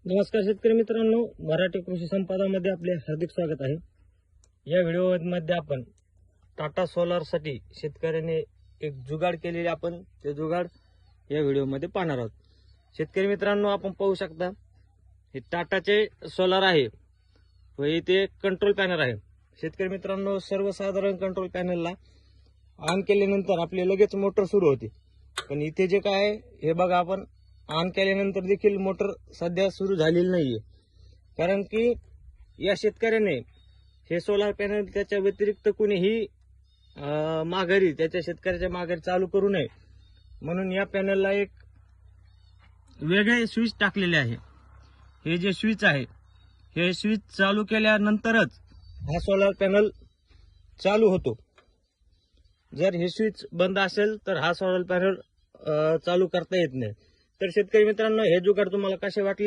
नमस्कार शेतकरी मित्रांनो, मराठी कृषी संपादामध्ये आपले हार्दिक स्वागत आहे। या व्हिडिओमध्ये आपण टाटा सोलार साठी शेतकऱ्याने एक जुगाड केलेले आपण ते जुगाड या व्हिडिओमध्ये पाहणार आहोत। शेतकरी मित्रांनो, आपण पाहू शकता हे टाटाचे सोलार आहे व इथे कंट्रोल पॅनल आहे। शेतकरी मित्रांनो, सर्वसाधारण कंट्रोल पॅनलला ऑन केल्यानंतर आपले लगेच मोटर सुरू होते, पण इथे जे काय आहे हे बघा, आपण ऑन केल्यानंतर देखील मोटर सध्या सुरू झालेली नाहीये। कारण की या शेतकऱ्याने हे सोलार पॅनल त्याच्या व्यतिरिक्त कुणीही माघारी त्याच्या शेतकऱ्याच्या माघारी चालू करू नये म्हणून या पॅनलला एक वेगळे स्विच टाकलेले आहे। हे जे स्विच आहे हे स्विच चालू केल्यानंतरच हा सोलार पॅनल चालू होतो। जर हे स्विच बंद असेल तर हा सोलार पॅनल चालू करता येत नाही। तर शेतकरी मित्रांनो, हे जुगाड तुम्हाला कसे वाटले